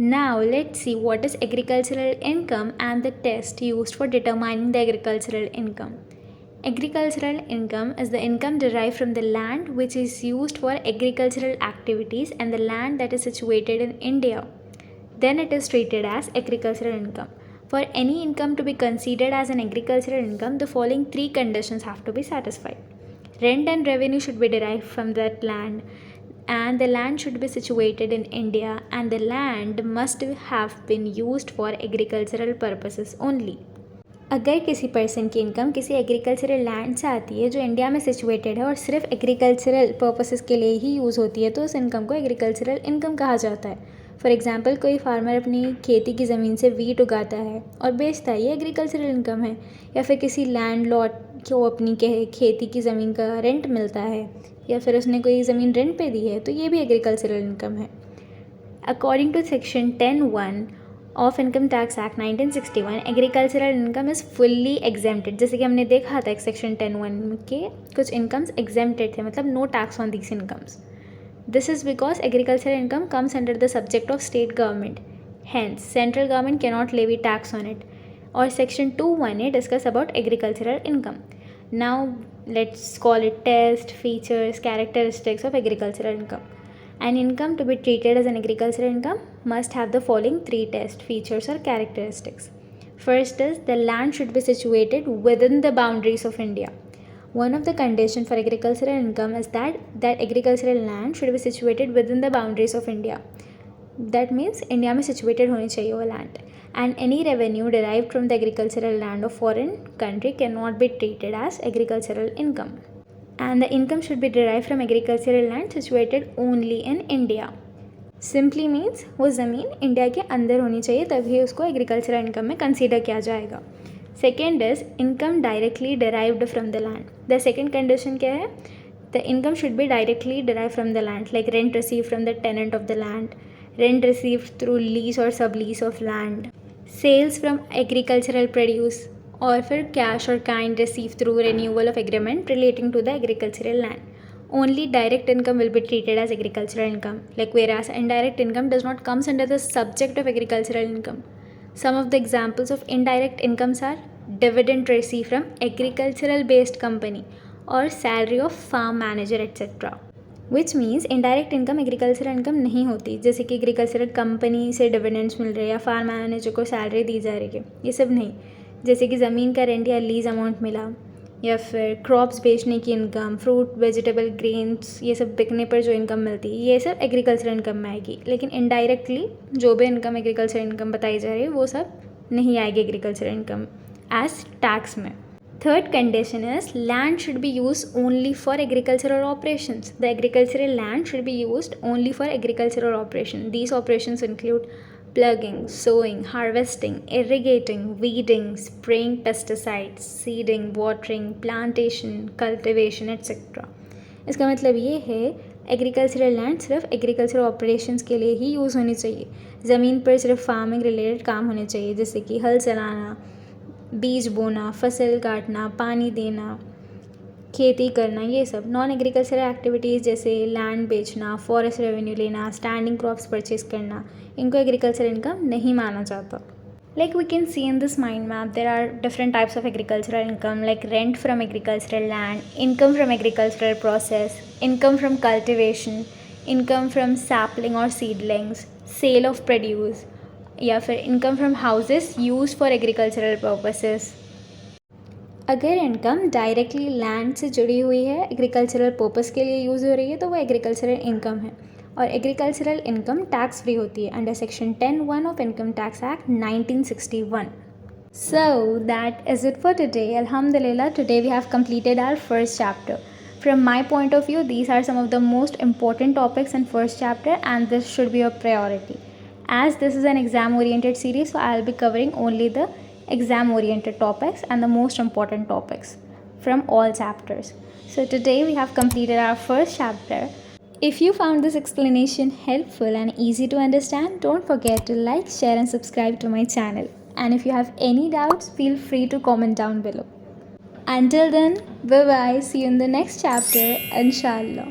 Now let's see what is agricultural income and the test used for determining the agricultural income. Agricultural income is the income derived from the land which is used for agricultural activities and the land that is situated in India. Then it is treated as agricultural income. For any income to be considered as an agricultural income, the following three conditions have to be satisfied. Rent and revenue should be derived from that land, and the land should be situated in India, and the land must have been used for agricultural purposes only. अगर किसी person की income किसी agricultural land से आती है जो India में situated है और सिर्फ एग्रीकल्चरल पर्पसेस के लिए ही यूज़ होती है तो उस इनकम को एग्रीकल्चरल इनकम कहा जाता है. फॉर एग्जांपल कोई फार्मर अपनी खेती की ज़मीन से वीट उगाता है और बेचता है, ये एग्रीकल्चरल इनकम है. या फिर किसी लैंड लॉट को अपनी खेती की ज़मीन का रेंट मिलता है या फिर उसने कोई ज़मीन रेंट पे दी है तो ये भी एग्रीकल्चरल इनकम है. According to section 10(1) of income tax act 1961, agricultural income is fully exempted. जैसे कि हमने देखा था सेक्शन 10(1) के कुछ इनकम्स एग्जेम्प्टेड थे, मतलब no tax on these incomes. This is because agricultural income comes under the subject of state government, hence central government cannot levy tax on it. और section 2(1) discuss about agricultural income. Now let's call it test, features, characteristics of agricultural income. An income to be treated as an agricultural income must have the following three test features or characteristics. First is the land should be situated within the boundaries of India. One of the conditions for agricultural income is that agricultural land should be situated within the boundaries of India. That means India में situated होनी चाहिए वो land. And any revenue derived from the agricultural land of foreign country cannot be treated as agricultural income. And the income should be derived from agricultural land situated only in India. Simply means वो ज़मीन India के अंदर होनी चाहिए तभी उसको agricultural income में consider किया जाएगा. Second is income directly derived from the land. The second condition क्या है? The income should be directly derive from the land, like rent receive from the tenant of the land, rent receive through lease और sub lease of land, sales from agricultural produce, और फिर cash और kind receive through renewal of agreement relating to the agricultural land. Only direct income will be treated as agricultural income, like whereas indirect income does not comes under the subject of agricultural income. Some of the examples of indirect incomes are dividend received from agricultural based company or salary of farm manager etc. Which means indirect income agricultural income नहीं होती. जैसे कि agricultural company से dividends मिल रहे हैं या farm manager को salary दी जा रही है, ये सब नहीं. जैसे कि ज़मीन का रेंट या लीज अमाउंट मिला या फिर क्रॉप्स बेचने की इनकम, फ्रूट, वेजिटेबल, ग्रेन्स, ये सब बिकने पर जो इनकम मिलती है ये सब एग्रीकल्चरल इनकम में आएगी. लेकिन इनडायरेक्टली जो भी इनकम एग्रीकल्चरल इनकम बताई जा रही है वो सब नहीं आएगी एग्रीकल्चरल इनकम एज टैक्स में. Third condition is land should be use only for agricultural operations. The agricultural land should be used only for agricultural operation. These operations include plugging, sowing, harvesting, irrigating, weeding, spraying pesticides, seeding, watering, plantation, cultivation etc. इसका मतलब ये है agricultural land सिर्फ agricultural operations के लिए ही use होनी चाहिए. ज़मीन पर सिर्फ फार्मिंग रिलेटेड काम होने चाहिए, जैसे कि हल चलाना, बीज बोना, फसल काटना, पानी देना, खेती करना, ये सब. नॉन एग्रीकल्चरल एक्टिविटीज़ जैसे लैंड बेचना, फॉरेस्ट रेवेन्यू लेना, स्टैंडिंग क्रॉप्स परचेज करना, इनको एग्रीकल्चरल इनकम नहीं माना जाता. Like we can see in this mind map, there are different types of agricultural income like rent from agricultural land, income from agricultural process, income from cultivation, income from sapling or seedlings, sale of produce, या फिर income from houses used for agricultural purposes. अगर income directly land से जुड़ी हुई है, agricultural purpose के लिए use हो रही है तो वो एग्रीकल्चरल इनकम है. और एग्रीकल्चरल इनकम टैक्स फ्री होती है under section 10(1) of income tax act 1961. So that is it for today. Alhamdulillah, today we have completed our first chapter. From my point of view, these are some of the most important topics in first chapter and this should be a priority. As this is an exam oriented series, so I'll be covering only the exam oriented topics and the most important topics from all chapters. So today we have completed our first chapter. If you found this explanation helpful and easy to understand, don't forget to like, share and subscribe to my channel. And if you have any doubts, feel free to comment down below. Until then, bye bye. See you in the next chapter, inshallah.